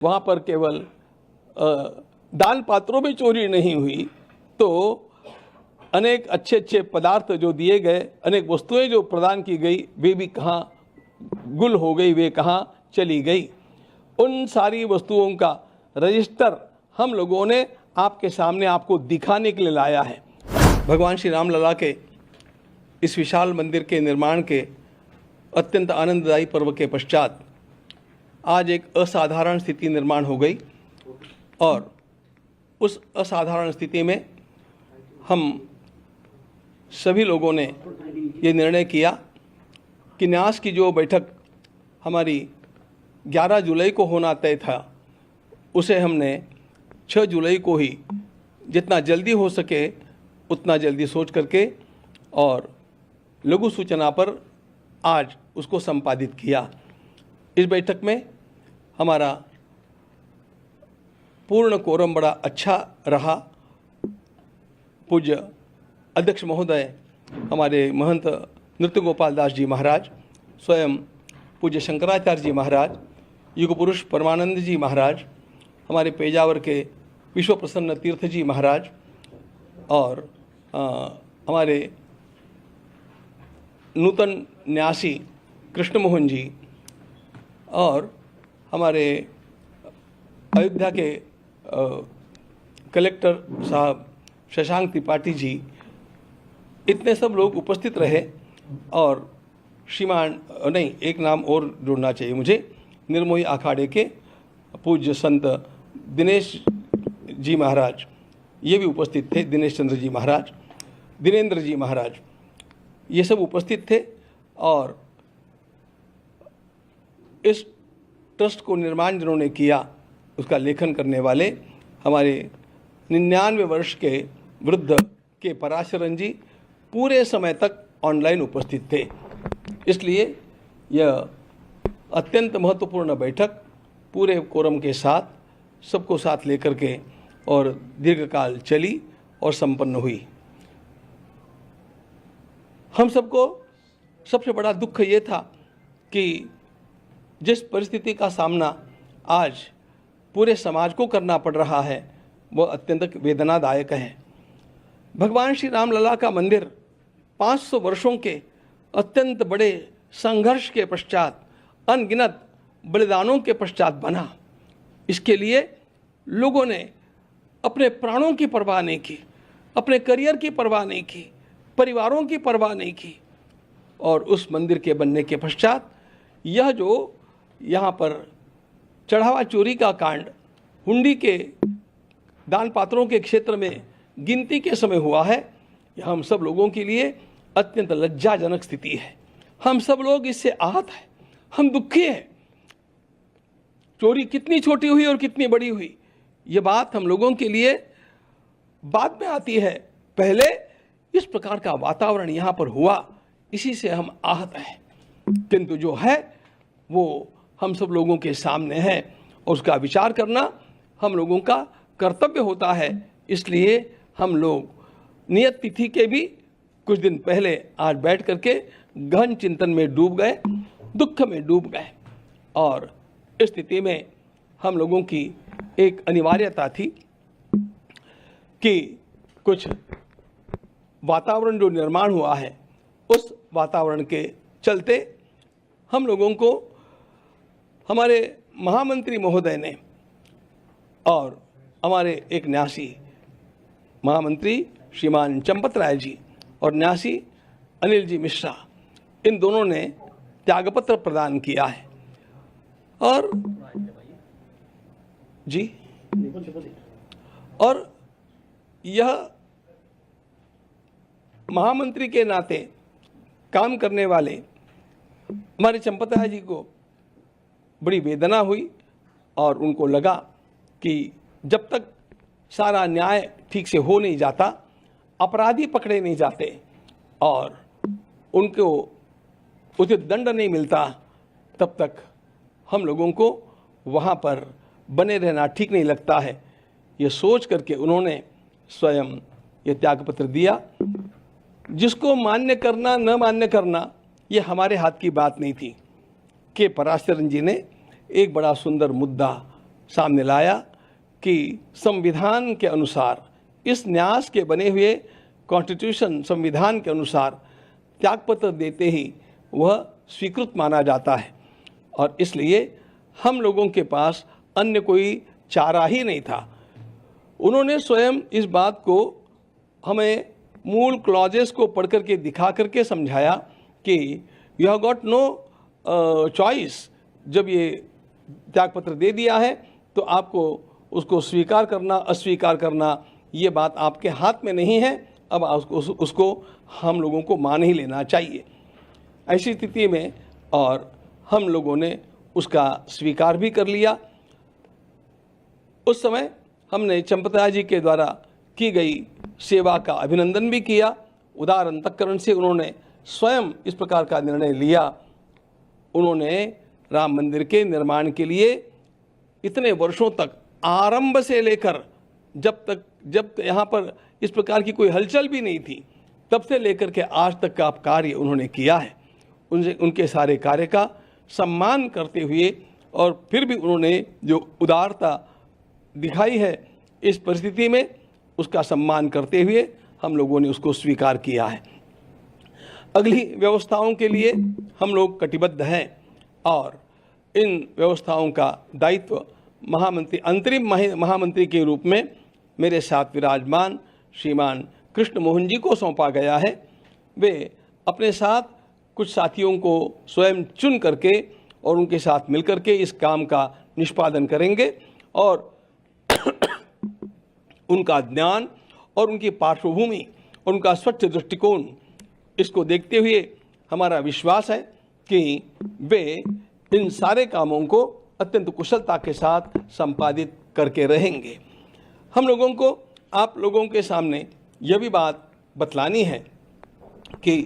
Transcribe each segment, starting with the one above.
वहाँ पर केवल दान पात्रों में चोरी नहीं हुई तो अनेक अच्छे अच्छे पदार्थ जो दिए गए, अनेक वस्तुएं जो प्रदान की गई, वे भी कहाँ गुल हो गई, वे कहाँ चली गई। उन सारी वस्तुओं का रजिस्टर हम लोगों ने आपके सामने आपको दिखाने के लिए लाया है। भगवान श्री राम लला के इस विशाल मंदिर के निर्माण के अत्यंत आनंददायी पर्व के पश्चात आज एक असाधारण स्थिति निर्माण हो गई और उस असाधारण स्थिति में हम सभी लोगों ने ये निर्णय किया कि न्यास की जो बैठक हमारी 11 जुलाई को होना तय था, उसे हमने 6 जुलाई को ही जितना जल्दी हो सके उतना जल्दी सोच करके और लघु सूचना पर आज उसको संपादित किया। इस बैठक में हमारा पूर्ण कोरम बड़ा अच्छा रहा। पूज्य अध्यक्ष महोदय हमारे महंत नृत्य गोपाल दास जी महाराज, स्वयं पूज्य शंकराचार्य जी महाराज, युग पुरुष परमानंद जी महाराज, हमारे पेजावर के विश्व प्रसन्न तीर्थ जी महाराज और हमारे नूतन न्यासी कृष्ण मोहन जी और हमारे अयोध्या के कलेक्टर साहब शशांक त्रिपाठी जी, इतने सब लोग उपस्थित रहे। और श्रीमान नहीं, एक नाम और जोड़ना चाहिए मुझे, निर्मोही अखाड़े के पूज्य संत दिनेश जी महाराज, ये भी उपस्थित थे। दिनेश चंद्र जी महाराज, दिनेंद्र जी महाराज, ये सब उपस्थित थे। और इस ट्रस्ट को निर्माण जिन्होंने किया, उसका लेखन करने वाले हमारे 99 वर्ष के वृद्ध के पराशरन जी पूरे समय तक ऑनलाइन उपस्थित थे। इसलिए यह अत्यंत महत्वपूर्ण बैठक पूरे कोरम के साथ सबको साथ लेकर के और दीर्घकाल चली और संपन्न हुई। हम सबको सबसे बड़ा दुख ये था कि जिस परिस्थिति का सामना आज पूरे समाज को करना पड़ रहा है वह अत्यंत वेदनादायक है। भगवान श्री राम लला का मंदिर 500 वर्षों के अत्यंत बड़े संघर्ष के पश्चात, अनगिनत बलिदानों के पश्चात बना। इसके लिए लोगों ने अपने प्राणों की परवाह नहीं की, अपने करियर की परवाह नहीं की, परिवारों की परवाह नहीं की। और उस मंदिर के बनने के पश्चात यह जो यहाँ पर चढ़ावा चोरी का कांड हुंडी के दान पात्रों के क्षेत्र में गिनती के समय हुआ है, यह हम सब लोगों के लिए अत्यंत लज्जाजनक स्थिति है। हम सब लोग इससे आहत हैं, हम दुखी हैं। चोरी कितनी छोटी हुई और कितनी बड़ी हुई, ये बात हम लोगों के लिए बाद में आती है। पहले इस प्रकार का वातावरण यहाँ पर हुआ, इसी से हम आहत हैं। किंतु जो है वो हम सब लोगों के सामने है और उसका विचार करना हम लोगों का कर्तव्य होता है। इसलिए हम लोग नियत तिथि के भी कुछ दिन पहले आज बैठ करके गहन चिंतन में डूब गए, दुख में डूब गए। और इस स्थिति में हम लोगों की एक अनिवार्यता थी कि कुछ वातावरण जो निर्माण हुआ है उस वातावरण के चलते हम लोगों को हमारे महामंत्री महोदय ने और हमारे एक न्यासी महामंत्री श्रीमान चंपत राय जी और न्यासी अनिल जी मिश्रा, इन दोनों ने त्यागपत्र प्रदान किया है। और जी, और यह महामंत्री के नाते काम करने वाले हमारे चंपत राय जी को बड़ी वेदना हुई और उनको लगा कि जब तक सारा न्याय ठीक से हो नहीं जाता, अपराधी पकड़े नहीं जाते और उनको उचित दंड नहीं मिलता, तब तक हम लोगों को वहाँ पर बने रहना ठीक नहीं लगता है। ये सोच करके उन्होंने स्वयं ये त्यागपत्र दिया। जिसको मान्य करना न मान्य करना ये हमारे हाथ की बात नहीं थी। के पराशरन जी ने एक बड़ा सुंदर मुद्दा सामने लाया कि संविधान के अनुसार, इस न्यास के बने हुए कॉन्स्टिट्यूशन संविधान के अनुसार त्यागपत्र देते ही वह स्वीकृत माना जाता है, और इसलिए हम लोगों के पास अन्य कोई चारा ही नहीं था। उन्होंने स्वयं इस बात को हमें मूल क्लॉजेस को पढ़ करके दिखा करके समझाया कि you have got no choice. जब ये त्यागपत्र दे दिया है तो आपको उसको स्वीकार करना अस्वीकार करना ये बात आपके हाथ में नहीं है, अब उसको हम लोगों को मान ही लेना चाहिए। ऐसी स्थिति में और हम लोगों ने उसका स्वीकार भी कर लिया। उस समय हमने चंपता जी के द्वारा की गई सेवा का अभिनंदन भी किया। उदार अंतःकरण से उन्होंने स्वयं इस प्रकार का निर्णय लिया। उन्होंने राम मंदिर के निर्माण के लिए इतने वर्षों तक, आरंभ से लेकर जब यहाँ पर इस प्रकार की कोई हलचल भी नहीं थी, तब से लेकर के आज तक का कार्य उन्होंने किया है। उनके सारे कार्य का सम्मान करते हुए और फिर भी उन्होंने जो उदारता दिखाई है इस परिस्थिति में, उसका सम्मान करते हुए हम लोगों ने उसको स्वीकार किया है। अगली व्यवस्थाओं के लिए हम लोग कटिबद्ध हैं और इन व्यवस्थाओं का दायित्व महामंत्री, अंतरिम महामंत्री के रूप में मेरे साथ विराजमान श्रीमान कृष्ण मोहन जी को सौंपा गया है। वे अपने साथ कुछ साथियों को स्वयं चुन करके और उनके साथ मिलकर के इस काम का निष्पादन करेंगे और उनका ज्ञान और उनकी पार्श्वभूमि और उनका स्वच्छ दृष्टिकोण, इसको देखते हुए हमारा विश्वास है कि वे इन सारे कामों को अत्यंत कुशलता के साथ संपादित करके रहेंगे। हम लोगों को आप लोगों के सामने यह भी बात बतलानी है कि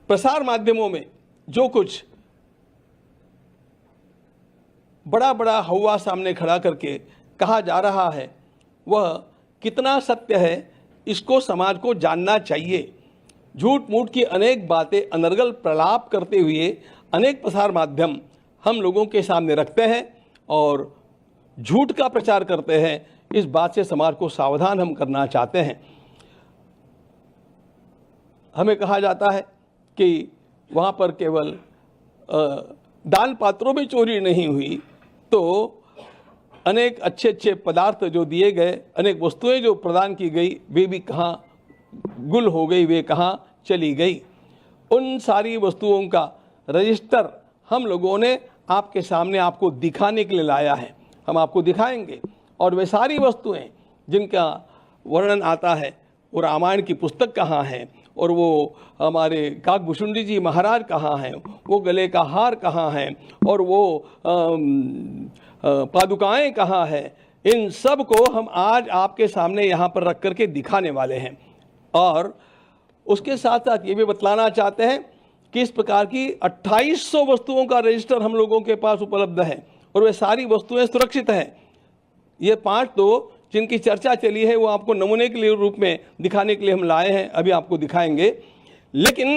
प्रसार माध्यमों में जो कुछ बड़ा बड़ा हवा सामने खड़ा करके कहा जा रहा है वह कितना सत्य है, इसको समाज को जानना चाहिए। झूठ मूठ की अनेक बातें अनर्गल प्रलाप करते हुए अनेक प्रसार माध्यम हम लोगों के सामने रखते हैं और झूठ का प्रचार करते हैं। इस बात से समाज को सावधान हम करना चाहते हैं। हमें कहा जाता है कि वहाँ पर केवल दान पात्रों में चोरी नहीं हुई तो अनेक अच्छे अच्छे पदार्थ जो दिए गए, अनेक वस्तुएं जो प्रदान की गई, वे भी कहाँ गुल हो गई, वे कहाँ चली गई। उन सारी वस्तुओं का रजिस्टर हम लोगों ने आपके सामने आपको दिखाने के लिए लाया है। हम आपको दिखाएंगे और वे सारी वस्तुएं जिनका वर्णन आता है, वो रामायण की पुस्तक कहाँ है और वो हमारे काकभूषुंडी जी महाराज कहाँ हैं, वो गले का हार कहाँ है और वो पादुकाएं कहाँ है, इन सब को हम आज आपके सामने यहाँ पर रख करके दिखाने वाले हैं। और उसके साथ साथ ये भी बतलाना चाहते हैं कि इस प्रकार की 2800 वस्तुओं का रजिस्टर हम लोगों के पास उपलब्ध है और वे सारी वस्तुएं सुरक्षित हैं। ये 5 तो जिनकी चर्चा चली है वो आपको नमूने के लिए रूप में दिखाने के लिए हम लाए हैं, अभी आपको दिखाएंगे। लेकिन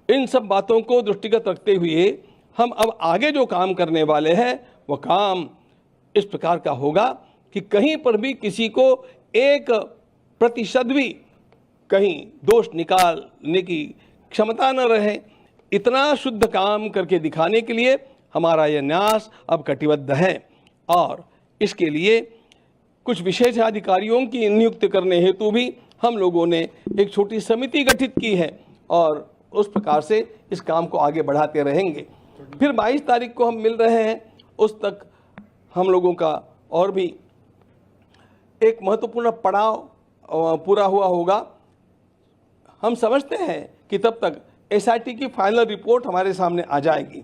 इन सब बातों को दृष्टिगत रखते हुए हम अब आगे जो काम करने वाले हैं वह काम इस प्रकार का होगा कि कहीं पर भी किसी को 1% भी कहीं दोष निकालने की क्षमता न रहे, इतना शुद्ध काम करके दिखाने के लिए हमारा यह न्यास अब कटिबद्ध है। और इसके लिए कुछ विशेष अधिकारियों की नियुक्ति करने हेतु भी हम लोगों ने एक छोटी समिति गठित की है और उस प्रकार से इस काम को आगे बढ़ाते रहेंगे। फिर 22 तारीख को हम मिल रहे हैं, उस तक हम लोगों का और भी एक महत्वपूर्ण पड़ाव पूरा हुआ होगा। हम समझते हैं कि तब तक एसआईटी की फाइनल रिपोर्ट हमारे सामने आ जाएगी,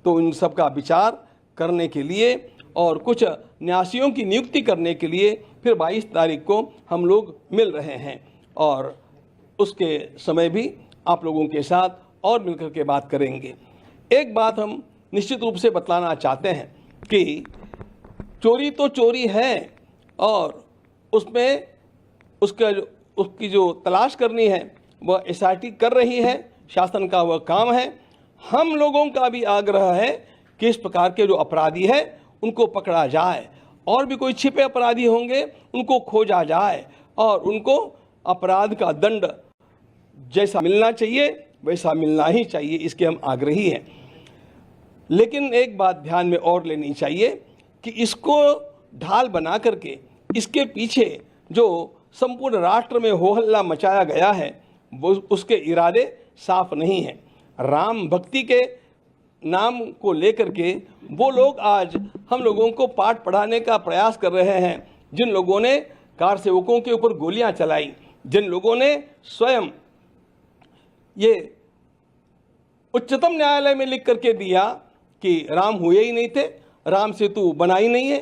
तो इन सब का विचार करने के लिए और कुछ न्यासियों की नियुक्ति करने के लिए फिर 22 तारीख को हम लोग मिल रहे हैं और उसके समय भी आप लोगों के साथ और मिलकर के बात करेंगे। एक बात हम निश्चित रूप से बतलाना चाहते हैं कि चोरी तो चोरी है और उसमें उसकी जो तलाश करनी है वह एसआईटी कर रही है, शासन का वह काम है। हम लोगों का भी आग्रह है कि इस प्रकार के जो अपराधी है उनको पकड़ा जाए, और भी कोई छिपे अपराधी होंगे उनको खोजा जाए और उनको अपराध का दंड जैसा मिलना चाहिए वैसा मिलना ही चाहिए, इसके हम आग्रही हैं। लेकिन एक बात ध्यान में और लेनी चाहिए कि इसको ढाल बना करके इसके पीछे जो संपूर्ण राष्ट्र में हो हल्ला मचाया गया है वो उसके इरादे साफ नहीं हैं। राम भक्ति के नाम को लेकर के वो लोग आज हम लोगों को पाठ पढ़ाने का प्रयास कर रहे हैं, जिन लोगों ने कार सेवकों के ऊपर गोलियां चलाई, जिन लोगों ने स्वयं ये उच्चतम न्यायालय में लिख करके दिया कि राम हुए ही नहीं थे, राम सेतु बना ही नहीं है,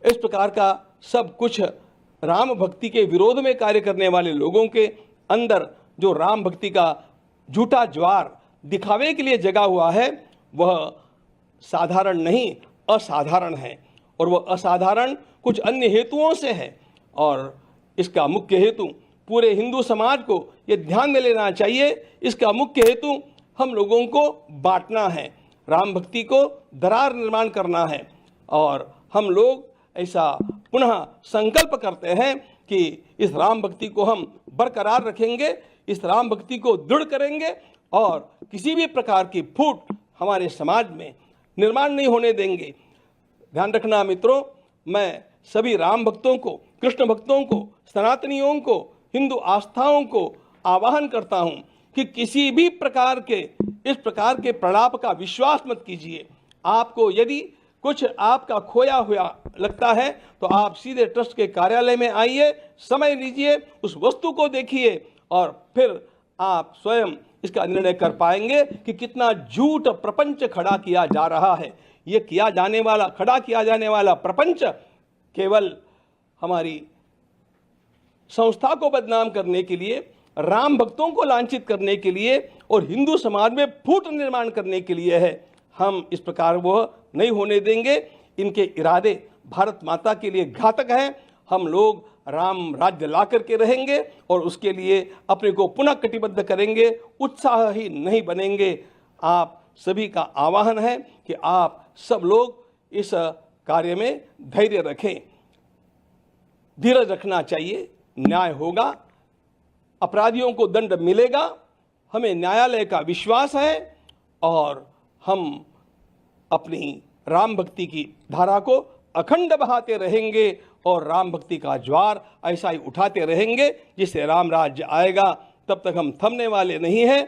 इस प्रकार का सब कुछ राम भक्ति के विरोध में कार्य करने वाले लोगों के अंदर जो राम भक्ति का झूठा ज्वार दिखावे के लिए जगा हुआ है वह साधारण नहीं असाधारण है, और वह असाधारण कुछ अन्य हेतुओं से है। और इसका मुख्य हेतु पूरे हिंदू समाज को ये ध्यान में लेना चाहिए, इसका मुख्य हेतु हम लोगों को बांटना है, राम भक्ति को दरार निर्माण करना है। और हम लोग ऐसा पुनः संकल्प करते हैं कि इस राम भक्ति को हम बरकरार रखेंगे, इस राम भक्ति को दृढ़ करेंगे और किसी भी प्रकार की फूट हमारे समाज में निर्माण नहीं होने देंगे। ध्यान रखना मित्रों, मैं सभी राम भक्तों को, कृष्ण भक्तों को, सनातनियों को, हिंदू आस्थाओं को आह्वान करता हूं कि किसी भी प्रकार के इस प्रकार के प्रलाप का विश्वास मत कीजिए। आपको यदि कुछ आपका खोया हुआ लगता है तो आप सीधे ट्रस्ट के कार्यालय में आइए, समय लीजिए, उस वस्तु को देखिए और फिर आप स्वयं इसका निर्णय कर पाएंगे कि कितना झूठ प्रपंच खड़ा किया जा रहा है। ये खड़ा किया जाने वाला प्रपंच केवल हमारी संस्था को बदनाम करने के लिए, राम भक्तों को लांछित करने के लिए और हिंदू समाज में फूट निर्माण करने के लिए है। हम इस प्रकार वह नहीं होने देंगे। इनके इरादे भारत माता के लिए घातक हैं। हम लोग राम राज्य ला करके रहेंगे और उसके लिए अपने को पुनः कटिबद्ध करेंगे, उत्साही नहीं बनेंगे। आप सभी का आह्वान है कि आप सब लोग इस कार्य में धैर्य रखें, धीरज रखना चाहिए, न्याय होगा, अपराधियों को दंड मिलेगा, हमें न्यायालय का विश्वास है और हम अपनी राम भक्ति की धारा को अखंड बहाते रहेंगे और राम भक्ति का ज्वार ऐसा ही उठाते रहेंगे जिससे राम राज्य आएगा। तब तक हम थमने वाले नहीं हैं।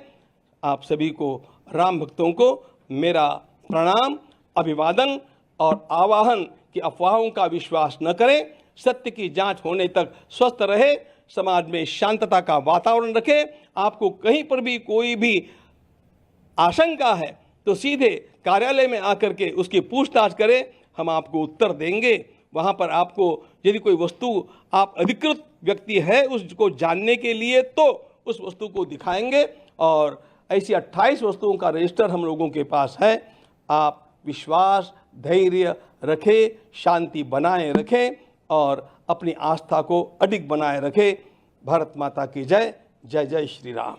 आप सभी को, राम भक्तों को मेरा प्रणाम, अभिवादन और आह्वान कि अफवाहों का विश्वास न करें, सत्य की जांच होने तक स्वस्थ रहे, समाज में शांतता का वातावरण रखें। आपको कहीं पर भी कोई भी आशंका है तो सीधे कार्यालय में आकर के उसकी पूछताछ करें, हम आपको उत्तर देंगे। वहाँ पर आपको यदि कोई वस्तु आप अधिकृत व्यक्ति है उसको जानने के लिए तो उस वस्तु को दिखाएंगे और ऐसी 28 वस्तुओं का रजिस्टर हम लोगों के पास है। आप विश्वास, धैर्य रखें, शांति बनाए रखें और अपनी आस्था को अडिग बनाए रखें। भारत माता की जय। जय जय श्री राम।